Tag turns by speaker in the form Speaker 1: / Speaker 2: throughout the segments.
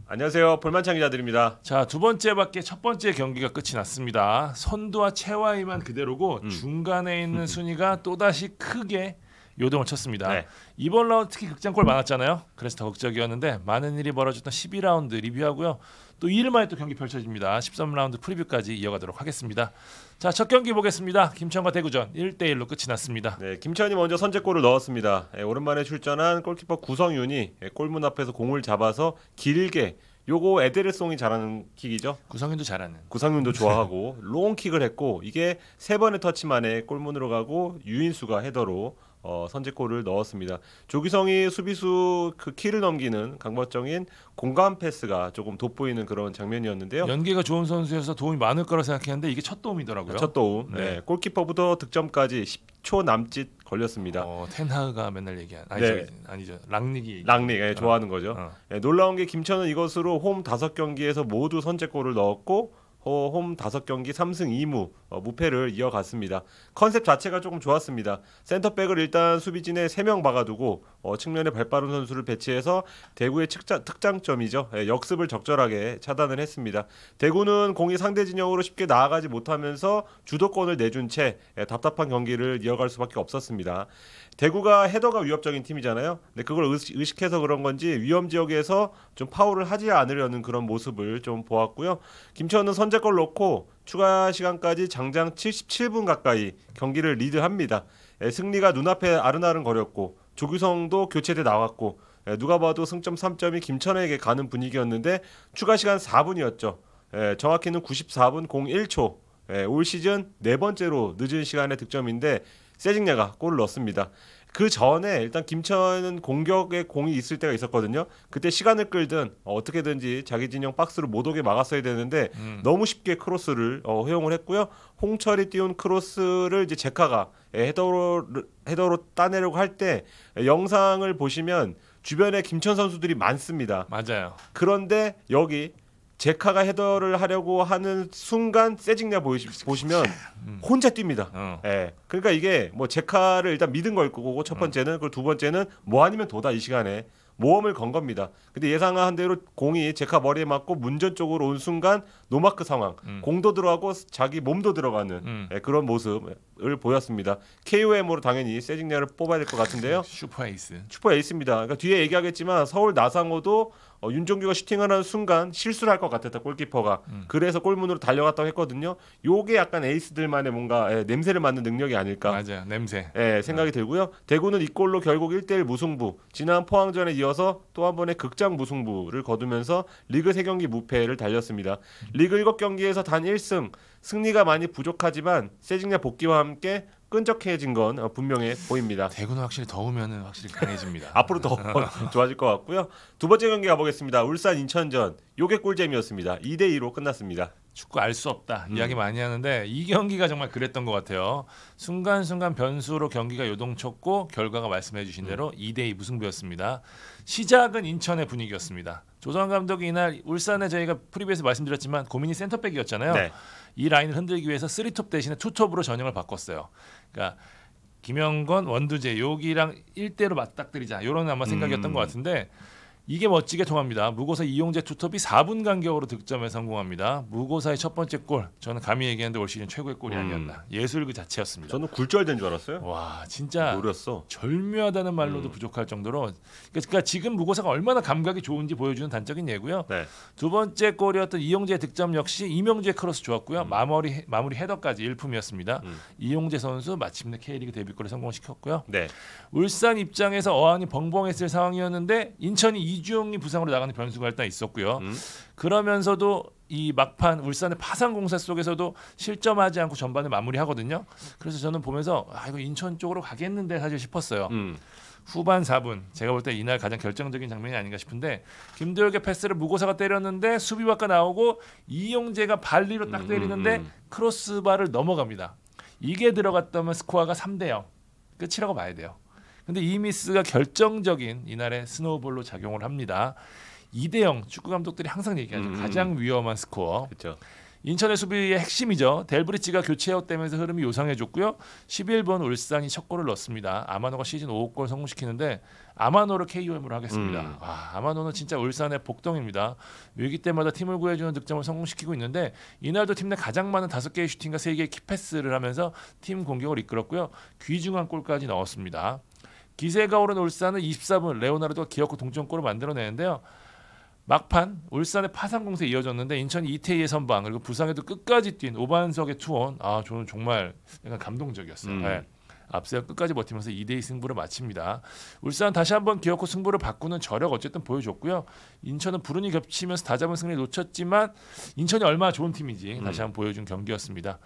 Speaker 1: 안녕하세요. 볼만찬 기자들입니다.
Speaker 2: 자, 두 번째밖에 첫 번째 경기가 끝이 났습니다. 선두와 최하위만 그대로고 중간에 있는 순위가 또다시 크게 요동을 쳤습니다.
Speaker 1: 네.
Speaker 2: 이번 라운드 특히 극장골 많았잖아요. 그래서 더 극적이었는데 많은 일이 벌어졌던 12라운드 리뷰하고요. 또 2일 만에 또 경기 펼쳐집니다. 13라운드 프리뷰까지 이어가도록 하겠습니다. 자, 첫 경기 보겠습니다. 김천과 대구전 1대1로 끝이 났습니다.
Speaker 1: 네, 김천이 먼저 선제골을 넣었습니다. 오랜만에 출전한 골키퍼 구성윤이 골문 앞에서 공을 잡아서 길게 요거 에데르송이 잘하는 킥이죠.
Speaker 2: 구성윤도 잘하는.
Speaker 1: 구성윤도 좋아하고 롱킥을 했고 이게 세 번의 터치 만에 골문으로 가고 유인수가 헤더로 선제골을 넣었습니다. 조규성이 수비수 그 키를 넘기는 강박적인 공간 패스가 조금 돋보이는 그런 장면이었는데요.
Speaker 2: 연계가 좋은 선수여서 도움이 많을 거라 생각했는데 이게 첫 도움이더라고요.
Speaker 1: 첫 도움.
Speaker 2: 네.
Speaker 1: 네. 골키퍼부터 득점까지 10초 남짓 걸렸습니다.
Speaker 2: 텐하가 맨날 얘기한 아니죠. 랑닉이
Speaker 1: 랑닉 좋아하는 거죠. 놀라운 게 김천은 이것으로 홈 5경기에서 모두 선제골을 넣었고 홈 5경기 3승 2무 무패를 이어갔습니다. 컨셉 자체가 조금 좋았습니다. 센터백을 일단 수비진에 3명 박아두고 측면에 발빠른 선수를 배치해서 대구의 특장점이죠. 역습을 적절하게 차단을 했습니다. 대구는 공이 상대 진영으로 쉽게 나아가지 못하면서 주도권을 내준 채 답답한 경기를 이어갈 수밖에 없었습니다. 대구가 헤더가 위협적인 팀이잖아요. 근데 그걸 의식해서 그런 건지 위험 지역에서 좀 파울을 하지 않으려는 그런 모습을 좀 보았고요. 김천은 선제골 넣고 추가 시간까지 장장 77분 가까이 경기를 리드합니다. 승리가 눈앞에 아른아른거렸고 조규성도 교체돼 나왔고 누가 봐도 승점 3점이 김천에게 가는 분위기였는데 추가 시간 4분이었죠. 정확히는 94분 01초. 올 시즌 네 번째로 늦은 시간의 득점인데 세징야가 골을 넣었습니다. 그 전에 일단 김천은 공격에 공이 있을 때가 있었거든요. 그때 시간을 끌든 어떻게든지 자기 진영 박스로 못 오게 막았어야 되는데 너무 쉽게 크로스를 허용을 했고요. 홍철이 띄운 크로스를 이제 제카가 헤더로 따내려고 할 때 영상을 보시면 주변에 김천 선수들이 많습니다.
Speaker 2: 맞아요.
Speaker 1: 그런데 여기 제카가 헤더를 하려고 하는 순간 세징야 보시면 혼자 뜁니다. 그러니까 이게 뭐 제카를 일단 믿은 걸 거고 첫 번째는 그리고 두 번째는 뭐 아니면 도다 이 시간에 모험을 건 겁니다. 근데 예상한 대로 공이 제카 머리에 맞고 문전 쪽으로 온 순간 노마크 상황, 공도 들어가고 자기 몸도 들어가는 그런 모습을 보였습니다. KOM으로 당연히 세징야를 뽑아야 될 것 같은데요.
Speaker 2: 슈퍼 에이스입니다.
Speaker 1: 그러니까 뒤에 얘기하겠지만 서울 나상호도 윤종규가 슈팅을 하는 순간 실수를 할 것 같았다 골키퍼가. 그래서 골문으로 달려갔다고 했거든요. 요게 약간 에이스들만의 뭔가 냄새를 맡는 능력이 아닐까.
Speaker 2: 맞아요. 냄새.
Speaker 1: 생각이 들고요. 대구는 이 골로 결국 1대1 무승부. 지난 포항전에 이어서 또 한 번의 극장 무승부를 거두면서 리그 3경기 무패를 달렸습니다. 리그 7경기에서 단 1승. 승리가 많이 부족하지만 세징야 복귀와 함께 끈적해진 건 분명해 보입니다.
Speaker 2: 대구는 확실히 더우면 확실히 강해집니다.
Speaker 1: 앞으로 더 좋아질 것 같고요. 두 번째 경기 가보겠습니다. 울산 인천전. 요게 꿀잼이었습니다. 2대2로 끝났습니다.
Speaker 2: 축구 알 수 없다 이야기 많이 하는데 이 경기가 정말 그랬던 것 같아요. 순간순간 변수로 경기가 요동쳤고 결과가 말씀해 주신 대로 2대2 무승부였습니다. 시작은 인천의 분위기였습니다. 조성 감독이 이날 울산에 저희가 프리뷰에서 말씀드렸지만 고민이 센터백이었잖아요.
Speaker 1: 네.
Speaker 2: 이 라인을 흔들기 위해서 3톱 대신에 2톱으로 전형을 바꿨어요. 그러니까 김영건, 원두재 여기랑 1대로 맞닥뜨리자 이런 아마 생각이었던 것 같은데 이게 멋지게 통합니다. 무고사 이용재 투톱이 4분 간격으로 득점에 성공합니다. 무고사의 첫 번째 골 저는 감히 얘기하는데 올 시즌 최고의 골이 아니었나. 예술 그 자체였습니다.
Speaker 1: 저는 굴절된 줄 알았어요.
Speaker 2: 와 진짜
Speaker 1: 노렸어.
Speaker 2: 절묘하다는 말로도 부족할 정도로 그러니까 지금 무고사가 얼마나 감각이 좋은지 보여주는 단적인 예고요.
Speaker 1: 네.
Speaker 2: 두 번째 골이었던 이용재의 득점 역시 이명주의 크로스 좋았고요. 마무리 헤더까지 일품이었습니다. 이용재 선수 마침내 K리그 데뷔골을 성공시켰고요.
Speaker 1: 네.
Speaker 2: 울산 입장에서 어안이 벙벙했을 상황이었는데 인천이 이주영이 부상으로 나가는 변수가 일단 있었고요. 그러면서도 이 막판 울산의 파상 공사 속에서도 실점하지 않고 전반을 마무리하거든요. 그래서 저는 보면서 이거 인천 쪽으로 가겠는데 사실 싶었어요. 후반 4분 제가 볼 때 이날 가장 결정적인 장면이 아닌가 싶은데 김도혁의 패스를 무고사가 때렸는데 수비 밖에 나오고 이용재가 발리로 딱 때리는데 크로스바를 넘어갑니다. 이게 들어갔다면 스코어가 3대0 끝이라고 봐야 돼요. 근데 이 미스가 결정적인 이날의 스노우볼로 작용을 합니다. 2대0 축구 감독들이 항상 얘기하죠. 가장 위험한 스코어.
Speaker 1: 그렇죠.
Speaker 2: 인천의 수비의 핵심이죠. 델브리치가 교체 아웃되면서 흐름이 요상해졌고요. 11번 울산이 첫 골을 넣었습니다. 아마노가 시즌 5골 성공시키는데 아마노를 KOM으로 하겠습니다. 아마노는 진짜 울산의 복덩입니다. 위기 때마다 팀을 구해주는 득점을 성공시키고 있는데 이날도 팀 내 가장 많은 5개의 슈팅과 3개의 키패스를 하면서 팀 공격을 이끌었고요. 귀중한 골까지 넣었습니다. 기세가 오른 울산은 24분 레오나르도가 기어코 동점골을 만들어내는데요. 막판 울산의 파상 공세에 이어졌는데 인천이 이태희의 선방 그리고 부상에도 끝까지 뛴 오반석의 투혼 저는 정말 약간 감동적이었어요. 네. 앞서 끝까지 버티면서 2대2 승부를 마칩니다. 울산 다시 한번 기어코 승부를 바꾸는 저력 어쨌든 보여줬고요. 인천은 불운이 겹치면서 다잡은 승리를 놓쳤지만 인천이 얼마나 좋은 팀인지 다시 한번 보여준 경기였습니다.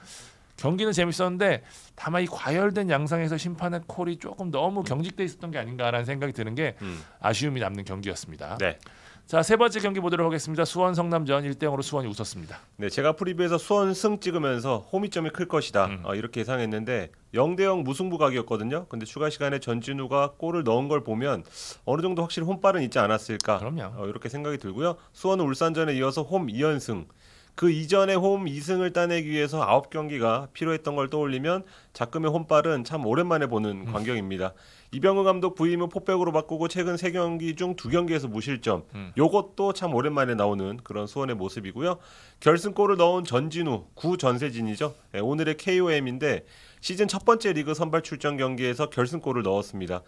Speaker 2: 경기는 재밌었는데 다만 이 과열된 양상에서 심판의 콜이 조금 너무 경직돼 있었던 게 아닌가라는 생각이 드는 게 아쉬움이 남는 경기였습니다.
Speaker 1: 네.
Speaker 2: 자, 세 번째 경기 보도록 하겠습니다. 수원 성남전 1대0으로 수원이 웃었습니다.
Speaker 1: 네, 제가 프리뷰에서 수원 승 찍으면서 홈이점이 클 것이다 이렇게 예상했는데 0대0 무승부 각이었거든요. 근데 추가 시간에 전진우가 골을 넣은 걸 보면 어느 정도 확실히 홈발은 있지 않았을까 이렇게 생각이 들고요. 수원은 울산전에 이어서 홈 2연승 그 이전에 홈 2승을 따내기 위해서 9경기가 필요했던 걸 떠올리면 작금의 홈발은 참 오랜만에 보는 광경입니다. 이병헌 감독 부임은 포백으로 바꾸고 최근 3경기 중 2경기에서 무실점. 요것도 참 오랜만에 나오는 그런 수원의 모습이고요. 결승골을 넣은 전진우, 구전세진이죠. 네, 오늘의 KOM인데 시즌 첫 번째 리그 선발 출전 경기에서 결승골을 넣었습니다.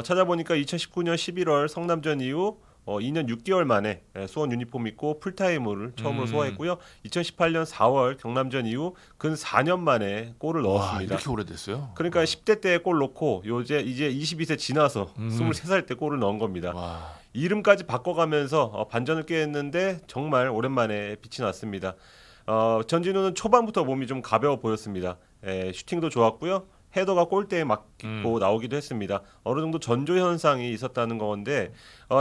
Speaker 1: 찾아보니까 2019년 11월 성남전 이후 2년 6개월 만에 수원 유니폼 입고 풀타임을 처음으로 소화했고요. 2018년 4월 경남전 이후 근 4년 만에 골을 넣었습니다.
Speaker 2: 이렇게 오래됐어요?
Speaker 1: 그러니까 10대 때 골 넣고 이제 22세 지나서 23살 때 골을 넣은 겁니다.
Speaker 2: 와.
Speaker 1: 이름까지 바꿔가면서 반전을 꾀했는데 정말 오랜만에 빛이 났습니다. 전진우는 초반부터 몸이 좀 가벼워 보였습니다. 슈팅도 좋았고요. 헤더가 골대에 맞고 나오기도 했습니다. 어느 정도 전조 현상이 있었다는 건데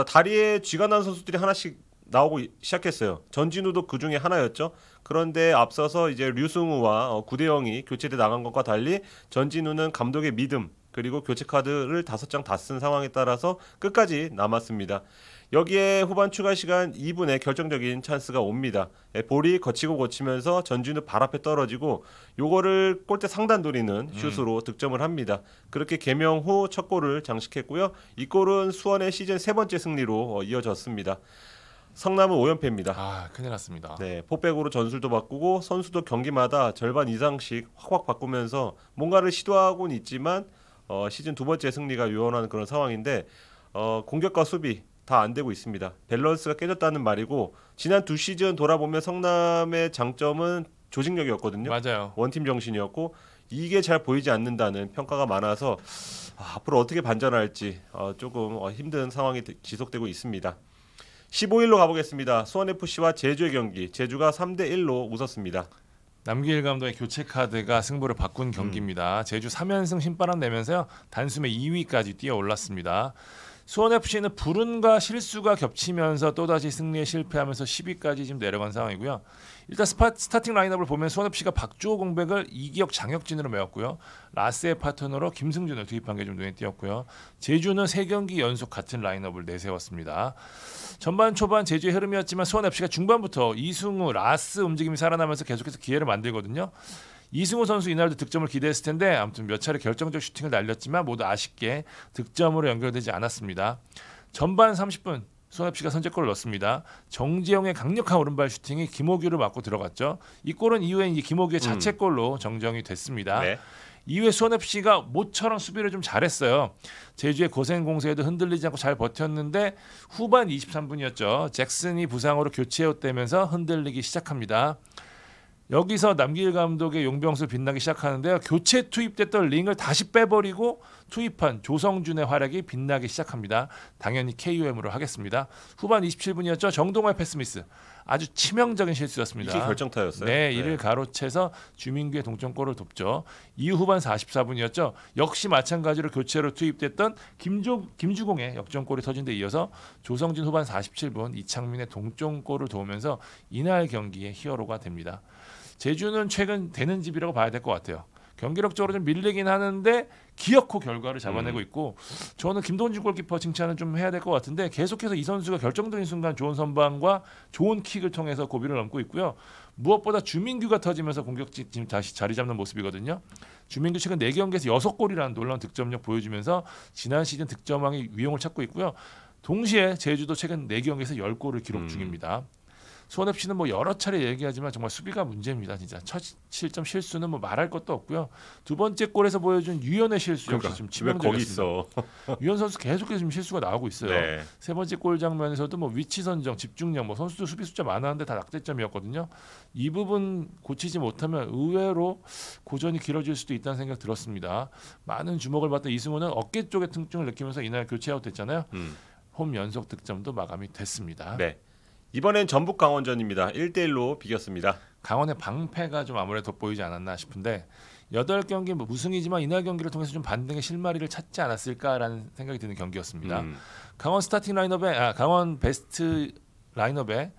Speaker 1: 다리에 쥐가 난 선수들이 하나씩 나오고 시작했어요. 전진우도 그 중에 하나였죠. 그런데 앞서서 이제 류승우와 구대영이 교체돼 나간 것과 달리 전진우는 감독의 믿음 그리고 교체 카드를 5장 다 쓴 상황에 따라서 끝까지 남았습니다. 여기에 후반 추가 시간 2분에 결정적인 찬스가 옵니다. 볼이 거치고 거치면서 전진우 발 앞에 떨어지고 요거를 골대 상단 노리는 슛으로 득점을 합니다. 그렇게 개명 후 첫 골을 장식했고요. 이 골은 수원의 시즌 3번째 승리로 이어졌습니다. 성남은 5연패입니다.
Speaker 2: 큰일 났습니다.
Speaker 1: 네, 포백으로 전술도 바꾸고 선수도 경기마다 절반 이상씩 확확 바꾸면서 뭔가를 시도하고는 있지만 시즌 2번째 승리가 요원하는 그런 상황인데 공격과 수비 다 안 되고 있습니다. 밸런스가 깨졌다는 말이고 지난 2시즌 돌아보면 성남의 장점은 조직력이었거든요.
Speaker 2: 맞아요.
Speaker 1: 원팀 정신이었고 이게 잘 보이지 않는다는 평가가 많아서 앞으로 어떻게 반전할지 조금 힘든 상황이 지속되고 있습니다. 15일로 가보겠습니다. 수원FC와 제주의 경기. 제주가 3대1로 웃었습니다.
Speaker 2: 남기일 감독의 교체 카드가 승부를 바꾼 경기입니다. 제주 3연승 신바람 내면서요. 단숨에 2위까지 뛰어 올랐습니다. 수원FC는 불운과 실수가 겹치면서 또다시 승리에 실패하면서 10위까지 지금 내려간 상황이고요. 일단 스타팅 라인업을 보면 수원FC가 박주호 공백을 이기혁 장혁진으로 메웠고요. 라스의 파트너로 김승준을 투입한 게 좀 눈에 띄었고요. 제주는 3경기 연속 같은 라인업을 내세웠습니다. 전반 초반 제주의 흐름이었지만 수원FC가 중반부터 이승우, 라스 움직임이 살아나면서 계속해서 기회를 만들거든요. 이승우 선수 이날도 득점을 기대했을 텐데 아무튼 몇 차례 결정적 슈팅을 날렸지만 모두 아쉽게 득점으로 연결되지 않았습니다. 전반 30분 수원FC가 선제골을 넣었습니다. 정지영의 강력한 오른발 슈팅이 김호규를 맞고 들어갔죠. 이 골은 이후에 김호규의 자책골로 정정이 됐습니다.
Speaker 1: 네.
Speaker 2: 이후에 수원FC가 모처럼 수비를 좀 잘했어요. 제주의 고생 공세에도 흔들리지 않고 잘 버텼는데 후반 23분이었죠. 잭슨이 부상으로 교체되면서 흔들리기 시작합니다. 여기서 남기일 감독의 용병수 빛나기 시작하는데요. 교체 투입됐던 링을 다시 빼버리고 투입한 조성준의 활약이 빛나기 시작합니다. 당연히 KOM으로 하겠습니다. 후반 27분이었죠. 정동호의 패스미스. 아주 치명적인 실수였습니다.
Speaker 1: 이게 결정타였어요.
Speaker 2: 네, 이를 가로채서 주민규의 동점골을 돕죠. 이후 후반 44분이었죠. 역시 마찬가지로 교체로 투입됐던 김주공의 역전골이 터진 데 이어서 조성진 후반 47분 이창민의 동점골을 도우면서 이날 경기의 히어로가 됩니다. 제주는 최근 되는 집이라고 봐야 될 것 같아요. 경기력적으로 좀 밀리긴 하는데 기어코 결과를 잡아내고 있고 저는 김동준 골키퍼 칭찬을 좀 해야 될 것 같은데 계속해서 이 선수가 결정적인 순간 좋은 선방과 좋은 킥을 통해서 고비를 넘고 있고요. 무엇보다 주민규가 터지면서 공격지 지금 다시 자리 잡는 모습이거든요. 주민규 최근 4경기에서 6골이라는 놀라운 득점력 보여주면서 지난 시즌 득점왕의 위용을 찾고 있고요. 동시에 제주도 최근 4경기에서 10골을 기록 중입니다. 수원 FC는 뭐 여러 차례 얘기하지만 정말 수비가 문제입니다. 진짜 첫 실점 실수는 뭐 말할 것도 없고요. 두 번째 골에서 보여준 유현의 실수 역시 좀 치명적이었습니다. 유현 선수 계속해서 지금 실수가 나오고 있어요.
Speaker 1: 네.
Speaker 2: 세 번째 골 장면에서도 뭐 위치 선정, 집중력, 뭐 선수들 수비 숫자 많았는데 다 낙제점이었거든요. 이 부분 고치지 못하면 의외로 고전이 길어질 수도 있다는 생각 들었습니다. 많은 주목을 받던 이승우는 어깨 쪽에 통증을 느끼면서 이날 교체 아웃됐잖아요. 홈 연속 득점도 마감이 됐습니다.
Speaker 1: 네. 이번엔 전북 강원전입니다. 1대1로 비겼습니다.
Speaker 2: 강원의 방패가 좀 아무래도 돋보이지 않았나 싶은데 8경기 뭐 무승이지만 이날 경기를 통해서 좀 반등의 실마리를 찾지 않았을까라는 생각이 드는 경기였습니다. 강원 스타팅 라인업에 강원 베스트 라인업에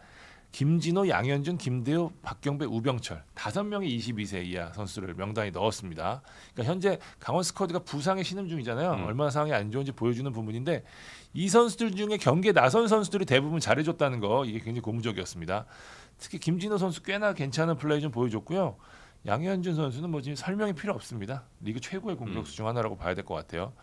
Speaker 2: 김진호, 양현준, 김대호, 박경배, 우병철 5명의 22세 이하 선수를 명단에 넣었습니다. 그러니까 현재 강원 스쿼드가 부상에 신음 중이잖아요. 얼마나 상황이 안 좋은지 보여주는 부분인데 이 선수들 중에 경기에 나선 선수들이 대부분 잘해줬다는 거 이게 굉장히 고무적이었습니다. 특히 김진호 선수 꽤나 괜찮은 플레이 좀 보여줬고요. 양현준 선수는 뭐 지금 설명이 필요 없습니다. 리그 최고의 공격수 중 하나라고 봐야 될 것 같아요.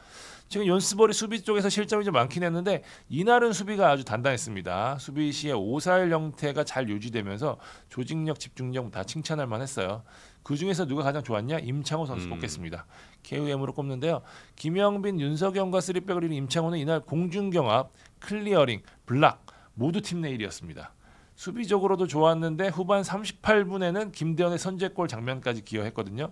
Speaker 2: 지금 연스버리 수비 쪽에서 실점이 좀 많긴 했는데 이날은 수비가 아주 단단했습니다. 수비 시에 5-4-1 형태가 잘 유지되면서 조직력, 집중력 다 칭찬할 만했어요. 그 중에서 누가 가장 좋았냐? 임창호 선수 꼽겠습니다. KOM으로 꼽는데요. 김영빈, 윤석영과 3백을 이룬 임창호는 이날 공중경합, 클리어링, 블락 모두 팀 내 1위였습니다. 수비적으로도 좋았는데 후반 38분에는 김대현의 선제골 장면까지 기여했거든요.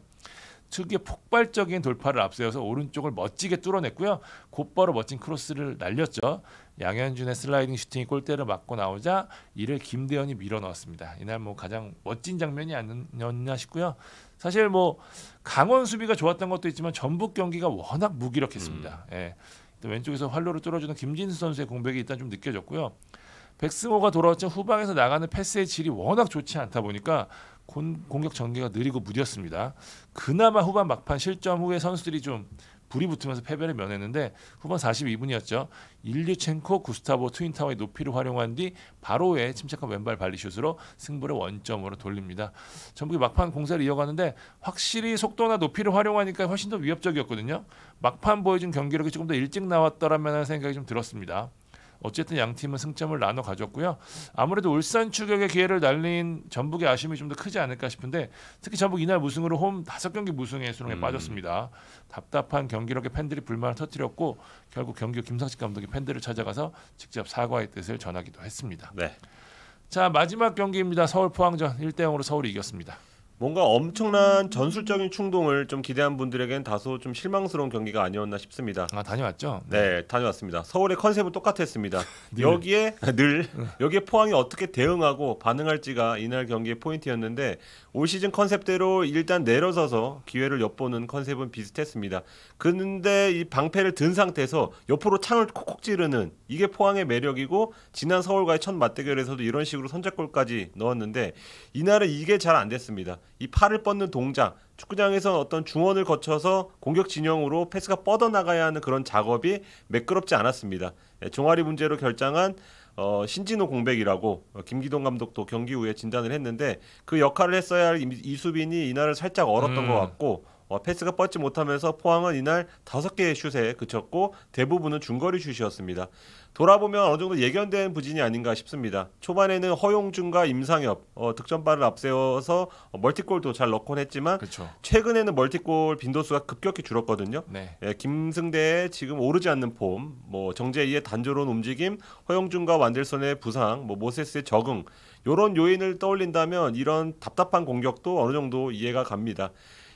Speaker 2: 특유의 폭발적인 돌파를 앞세워서 오른쪽을 멋지게 뚫어냈고요. 곧바로 멋진 크로스를 날렸죠. 양현준의 슬라이딩 슈팅이 골대를 맞고 나오자 이를 김대현이 밀어넣었습니다. 이날 뭐 가장 멋진 장면이 아니었나 싶고요. 사실 뭐 강원 수비가 좋았던 것도 있지만 전북 경기가 워낙 무기력했습니다. 예. 왼쪽에서 활로를 뚫어주는 김진수 선수의 공백이 일단 좀 느껴졌고요. 백승호가 돌아왔지만 후방에서 나가는 패스의 질이 워낙 좋지 않다 보니까 공격 전개가 느리고 무뎠습니다. 그나마 후반 막판 실점 후에 선수들이 좀 불이 붙으면서 패배를 면했는데 후반 42분이었죠. 일류첸코, 구스타보 트윈타워의 높이를 활용한 뒤 바로의 침착한 왼발 발리슛으로 승부를 원점으로 돌립니다. 전북이 막판 공세를 이어가는데 확실히 속도나 높이를 활용하니까 훨씬 더 위협적이었거든요. 막판 보여준 경기력이 조금 더 일찍 나왔더라면 하는 생각이 좀 들었습니다. 어쨌든 양 팀은 승점을 나눠 가졌고요. 아무래도 울산 추격의 기회를 날린 전북의 아쉬움이 좀 더 크지 않을까 싶은데 특히 전북 이날 무승으로 홈 5경기 무승의 수렁에 빠졌습니다. 답답한 경기력에 팬들이 불만을 터뜨렸고 결국 경기 김상식 감독이 팬들을 찾아가서 직접 사과의 뜻을 전하기도 했습니다.
Speaker 1: 네.
Speaker 2: 자, 마지막 경기입니다. 서울 포항전 1대0으로 서울이 이겼습니다.
Speaker 1: 뭔가 엄청난 전술적인 충동을 좀 기대한 분들에겐 다소 좀 실망스러운 경기가 아니었나 싶습니다.
Speaker 2: 아, 다녀왔죠?
Speaker 1: 네, 다녀왔습니다. 서울의 컨셉은 똑같았습니다. 여기에 포항이 어떻게 대응하고 반응할지가 이날 경기의 포인트였는데 올 시즌 컨셉대로 일단 내려서서 기회를 엿보는 컨셉은 비슷했습니다. 그런데 이 방패를 든 상태에서 옆으로 창을 콕콕 찌르는 이게 포항의 매력이고 지난 서울과의 첫 맞대결에서도 이런 식으로 선제골까지 넣었는데 이날은 이게 잘 안 됐습니다. 이 팔을 뻗는 동작, 축구장에서 어떤 중원을 거쳐서 공격 진영으로 패스가 뻗어나가야 하는 그런 작업이 매끄럽지 않았습니다. 종아리 문제로 결장한 신진호 공백이라고 김기동 감독도 경기 후에 진단을 했는데 그 역할을 했어야 할 이수빈이 이날은 살짝 얼었던 것 같고 패스가 뻗지 못하면서 포항은 이날 5개의 슛에 그쳤고 대부분은 중거리 슛이었습니다. 돌아보면 어느 정도 예견된 부진이 아닌가 싶습니다. 초반에는 허용준과 임상엽 득점발을 앞세워서 멀티골도 잘 넣곤 했지만
Speaker 2: 그쵸.
Speaker 1: 최근에는 멀티골 빈도수가 급격히 줄었거든요.
Speaker 2: 네.
Speaker 1: 김승대의 지금 오르지 않는 폼, 정재희의 단조로운 움직임, 허용준과 완델선의 부상, 모세스의 적응 이런 요인을 떠올린다면 이런 답답한 공격도 어느 정도 이해가 갑니다.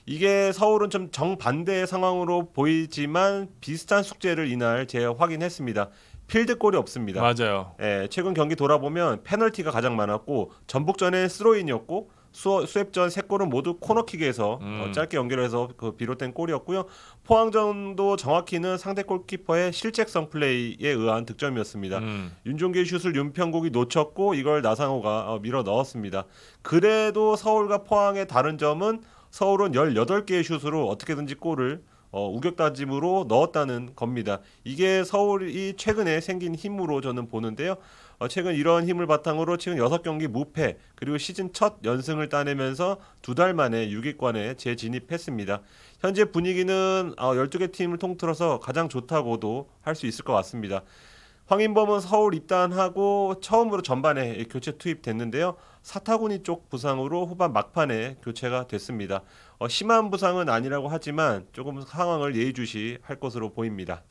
Speaker 1: 이게 서울은 좀 정반대의 상황으로 보이지만 비슷한 숙제를 이날 제가 확인했습니다. 필드골이 없습니다.
Speaker 2: 맞아요.
Speaker 1: 최근 경기 돌아보면 페널티가 가장 많았고 전북전에 스로인이었고 수협전 3골은 모두 코너킥에서 짧게 연결해서 비롯된 골이었고요. 포항전도 정확히는 상대 골키퍼의 실책성 플레이에 의한 득점이었습니다. 윤종기의 슛을 윤평국이 놓쳤고 이걸 나상호가 밀어 넣었습니다. 그래도 서울과 포항의 다른 점은 서울은 18개의 슛으로 어떻게든지 골을 우격다짐으로 넣었다는 겁니다. 이게 서울이 최근에 생긴 힘으로 저는 보는데요. 최근 이런 힘을 바탕으로 최근 6경기 무패 그리고 시즌 첫 연승을 따내면서 2달 만에 6위권에 재진입했습니다. 현재 분위기는 12개 팀을 통틀어서 가장 좋다고도 할 수 있을 것 같습니다. 황인범은 서울 입단하고 처음으로 전반에 교체 투입됐는데요. 사타구니 쪽 부상으로 후반 막판에 교체가 됐습니다. 심한 부상은 아니라고 하지만 조금 상황을 예의주시할 것으로 보입니다.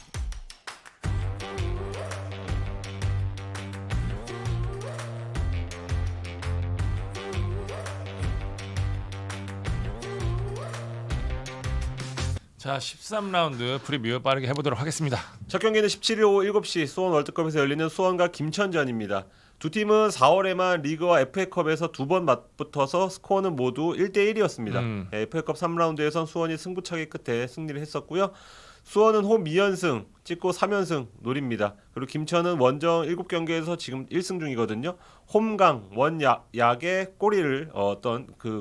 Speaker 2: 자, 13라운드 프리뷰 빠르게 해보도록 하겠습니다.
Speaker 1: 첫 경기는 17일 오후 7시 수원 월드컵에서 열리는 수원과 김천전입니다. 두 팀은 4월에만 리그와 FA컵에서 2번 맞붙어서 스코어는 모두 1대1이었습니다. FA컵 3라운드에선 수원이 승부차기 끝에 승리를 했었고요. 수원은 홈 2연승 찍고 3연승 노립니다. 그리고 김천은 원정 7경기에서 지금 1승 중이거든요. 홈강 원약의 꼬리를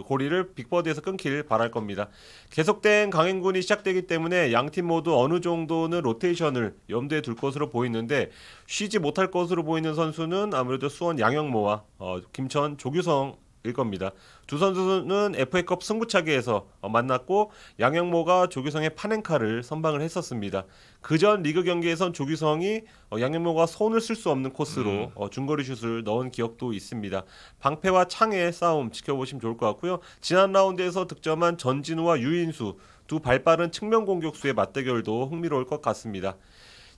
Speaker 1: 고리를 빅버드에서 끊길 바랄 겁니다. 계속된 강행군이 시작되기 때문에 양팀 모두 어느 정도는 로테이션을 염두에 둘 것으로 보이는데 쉬지 못할 것으로 보이는 선수는 아무래도 수원 양영모와 김천 조규성 일 겁니다. 두 선수는 FA컵 승부차기에서 만났고 양영모가 조규성의 파넨카를 선방을 했었습니다. 그전 리그 경기에선 조규성이 양영모가 손을 쓸 수 없는 코스로 중거리 슛을 넣은 기억도 있습니다. 방패와 창의 싸움 지켜보시면 좋을 것 같고요. 지난 라운드에서 득점한 전진우와 유인수 두 발빠른 측면 공격수의 맞대결도 흥미로울 것 같습니다.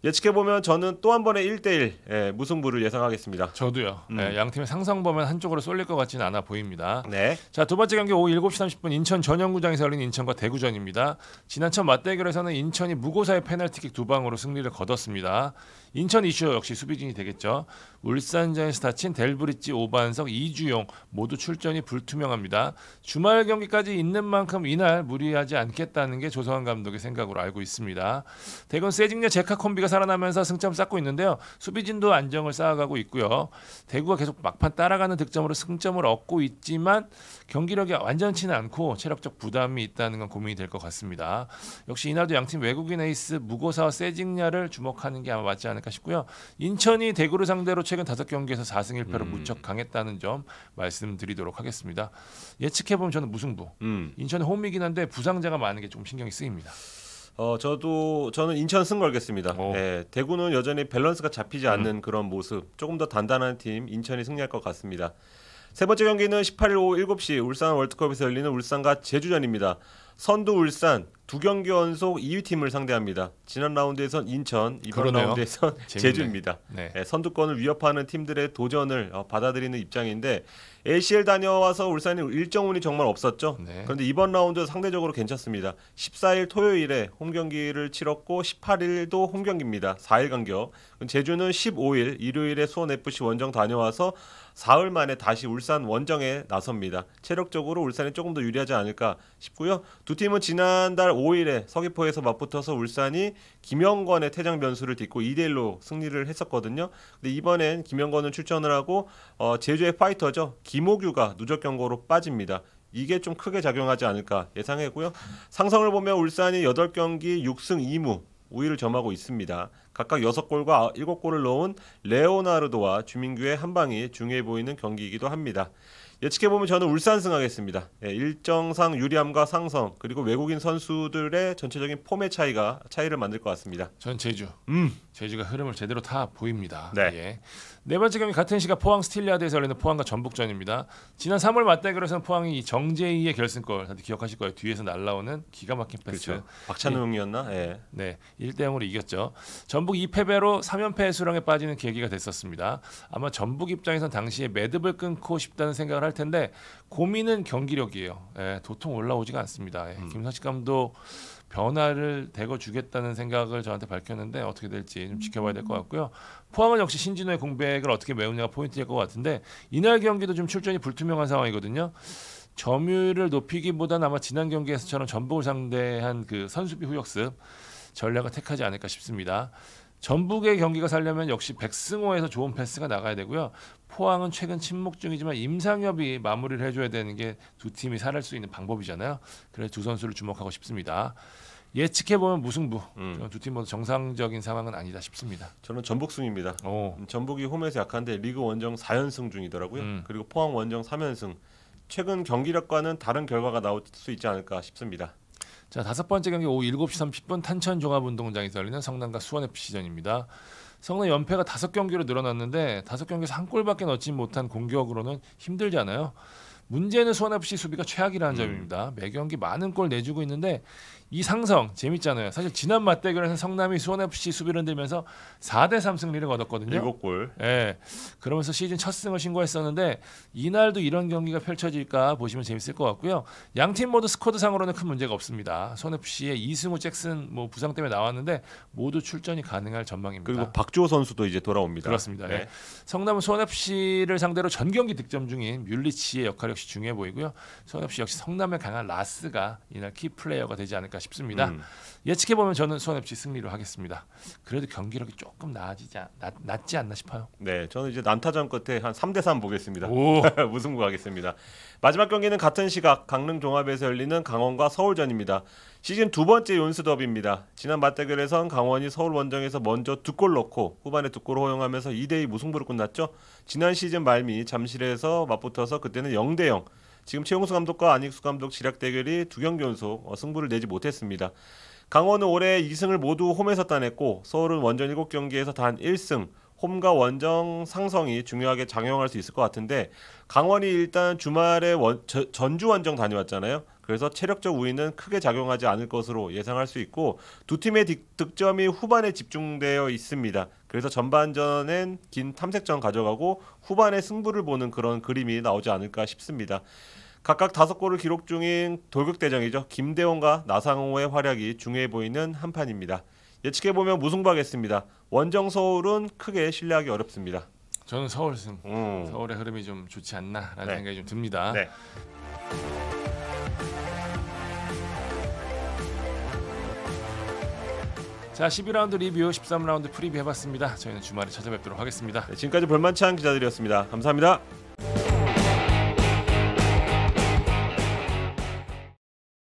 Speaker 1: 예측해보면 저는 또 한 번의 1대1 무승부를 예상하겠습니다.
Speaker 2: 저도요. 양 팀의 상성범은 한쪽으로 쏠릴 것 같지는 않아 보입니다.
Speaker 1: 네.
Speaker 2: 자, 두 번째 경기 오후 7시 30분 인천 전용구장에서 열린 인천과 대구전입니다. 지난 첫 맞대결에서는 인천이 무고사의 페널티킥 2방으로 승리를 거뒀습니다. 인천 이슈 역시 수비진이 되겠죠. 울산전에서 다친 델브리지, 오반석, 이주용 모두 출전이 불투명합니다. 주말 경기까지 있는 만큼 이날 무리하지 않겠다는 게 조성환 감독의 생각으로 알고 있습니다. 대구는 세징야 제카 콤비가 살아나면서 승점 쌓고 있는데요. 수비진도 안정을 쌓아가고 있고요. 대구가 계속 막판 따라가는 득점으로 승점을 얻고 있지만 경기력이 완전치는 않고 체력적 부담이 있다는 건 고민이 될 것 같습니다. 역시 이날도 양팀 외국인 에이스 무고사와 세징야를 주목하는 게 아마 맞지 않을까 싶고요. 인천이 대구를 상대로 최근 5경기에서 4승 1패로 무척 강했다는 점 말씀드리도록 하겠습니다. 예측해보면 저는 무승부. 인천은 홈이긴 한데 부상자가 많은 게 좀 신경이 쓰입니다.
Speaker 1: 저는 인천 승 걸겠습니다. 네, 대구는 여전히 밸런스가 잡히지 않는 그런 모습. 조금 더 단단한 팀 인천이 승리할 것 같습니다. 세 번째 경기는 18일 오후 7시 울산 월드컵에서 열리는 울산과 제주전입니다. 선두 울산 2경기 연속 2위 팀을 상대합니다. 지난 라운드에선 인천, 이번 라운드에선 제주입니다. 네. 선두권을 위협하는 팀들의 도전을 받아들이는 입장인데 ACL 다녀와서 울산이 일정운이 정말 없었죠. 네. 그런데 이번 라운드 상대적으로 괜찮습니다. 14일 토요일에 홈경기를 치렀고 18일도 홈경기입니다. 4일 간격. 제주는 15일 일요일에 수원FC 원정 다녀와서 사흘 만에 다시 울산 원정에 나섭니다. 체력적으로 울산이 조금 더 유리하지 않을까 싶고요. 두 팀은 지난달 5일에 서귀포에서 맞붙어서 울산이 김영권의 퇴장 변수를 딛고 2대1로 승리를 했었거든요. 근데 이번엔 김영권은 출전을 하고 제주의 파이터죠. 김호규가 누적 경고로 빠집니다. 이게 좀 크게 작용하지 않을까 예상했고요. 상성을 보면 울산이 8경기 6승 2무 우위를 점하고 있습니다. 각각 6골과 7골을 넣은 레오나르도와 주민규의 한 방이 중요해 보이는 경기이기도 합니다. 예측해보면 저는 울산 승하겠습니다. 일정상 유리함과 상성 그리고 외국인 선수들의 전체적인 폼의 차이를 만들 것 같습니다.
Speaker 2: 전 제주. 제주가 흐름을 제대로 타 보입니다.
Speaker 1: 네.
Speaker 2: 예. 네 번째 경기 같은 시각 포항 스틸리아드에서 열리는 포항과 전북전입니다. 지난 3월 맞대결에서는 포항이 정재희의 결승골 다들 기억하실 거예요. 뒤에서 날라오는 기가 막힌 패스.
Speaker 1: 그렇죠. 박찬웅이었나? 예.
Speaker 2: 네, 1대0으로 이겼죠. 전북 2패배로 3연패 수렁에 빠지는 계기가 됐었습니다. 아마 전북 입장에선 당시에 매듭을 끊고 싶다는 생각을 할 텐데 고민은 경기력이에요. 예, 도통 올라오지가 않습니다. 예, 김선식 감독 변화를 대거 주겠다는 생각을 저한테 밝혔는데 어떻게 될지 좀 지켜봐야 될 것 같고요. 포항은 역시 신진호의 공백을 어떻게 메우냐가 포인트일 것 같은데 이날 경기도 좀 출전이 불투명한 상황이거든요. 점유율을 높이기보다는 아마 지난 경기에서처럼 전북을 상대한 그 선수비 후역습 전략을 택하지 않을까 싶습니다. 전북의 경기가 살려면 역시 백승호에서 좋은 패스가 나가야 되고요. 포항은 최근 침묵 중이지만 임상엽이 마무리를 해줘야 되는 게 두 팀이 살할 수 있는 방법이잖아요. 그래서 두 선수를 주목하고 싶습니다. 예측해보면 무승부. 두 팀 모두 정상적인 상황은 아니다 싶습니다.
Speaker 1: 저는 전북승입니다. 전북이 홈에서 약한데 리그 원정 4연승 중이더라고요. 그리고 포항 원정 3연승. 최근 경기력과는 다른 결과가 나올 수 있지 않을까 싶습니다.
Speaker 2: 자, 다섯 번째 경기 오후 7시 30분 탄천 종합운동장에서 열리는 성남과 수원FC전입니다. 성남 연패가 5경기로 늘어났는데 5경기에서 한 골밖에 넣지 못한 공격으로는 힘들잖아요. 문제는 수원FC 수비가 최악이라는 점입니다. 매 경기 많은 골 내주고 있는데 이 상성 재밌잖아요. 사실 지난 맞대결에서 성남이 수원FC 수비를 흔들면서 4대3 승리를 거뒀거든요.
Speaker 1: 7골.
Speaker 2: 예. 그러면서 시즌 첫 승을 신고했었는데 이날도 이런 경기가 펼쳐질까 보시면 재밌을 것 같고요. 양 팀 모두 스쿼드상으로는 큰 문제가 없습니다. 수원FC의 이승우, 잭슨 뭐 부상 때문에 나왔는데 모두 출전이 가능할 전망입니다.
Speaker 1: 그리고 박주호 선수도 이제 돌아옵니다.
Speaker 2: 그렇습니다.
Speaker 1: 네.
Speaker 2: 예. 성남은 수원FC를 상대로 전 경기 득점 중인 뮬리치의 역할이 역시 중요해 보이고요. 수원FC 역시 성남에 강한 라스가 이날 키 플레이어가 되지 않을까 싶습니다. 예측해보면 저는 수원FC 승리로 하겠습니다. 그래도 경기력이 조금 낫지 않나 싶어요.
Speaker 1: 네, 저는 이제 난타전 끝에 한 3대3 보겠습니다.
Speaker 2: 오.
Speaker 1: 무승부 가겠습니다. 마지막 경기는 같은 시각 강릉 종합에서 열리는 강원과 서울전입니다. 시즌 두 번째 연수 더비입니다. 지난 맞대결에선 강원이 서울 원정에서 먼저 2골 넣고 후반에 2골을 허용하면서 2대2 무승부로 끝났죠. 지난 시즌 말미 잠실에서 맞붙어서 그때는 0대0. 지금 최용수 감독과 안익수 감독 지략 대결이 두 경기 연속 승부를 내지 못했습니다. 강원은 올해 2승을 모두 홈에서 따냈고 서울은 원정 7경기에서 단 1승, 홈과 원정 상성이 중요하게 작용할 수 있을 것 같은데 강원이 일단 주말에 전주 원정 다녀왔잖아요. 그래서 체력적 우위는 크게 작용하지 않을 것으로 예상할 수 있고 두 팀의 득점이 후반에 집중되어 있습니다. 그래서 전반전엔 긴 탐색전 가져가고 후반에 승부를 보는 그런 그림이 나오지 않을까 싶습니다. 각각 5골을 기록 중인 돌격대장이죠. 김대원과 나상호의 활약이 중요해 보이는 한판입니다. 예측해보면 무승부하겠습니다. 원정 서울은 크게 신뢰하기 어렵습니다.
Speaker 2: 저는 서울승. 서울의 흐름이 좀 좋지 않나라는 생각이 좀 듭니다.
Speaker 1: 네.
Speaker 2: 자, 12라운드 리뷰, 13라운드 프리뷰 해봤습니다. 저희는 주말에 찾아뵙도록 하겠습니다.
Speaker 1: 지금까지 볼만찬 기자들이었습니다. 감사합니다.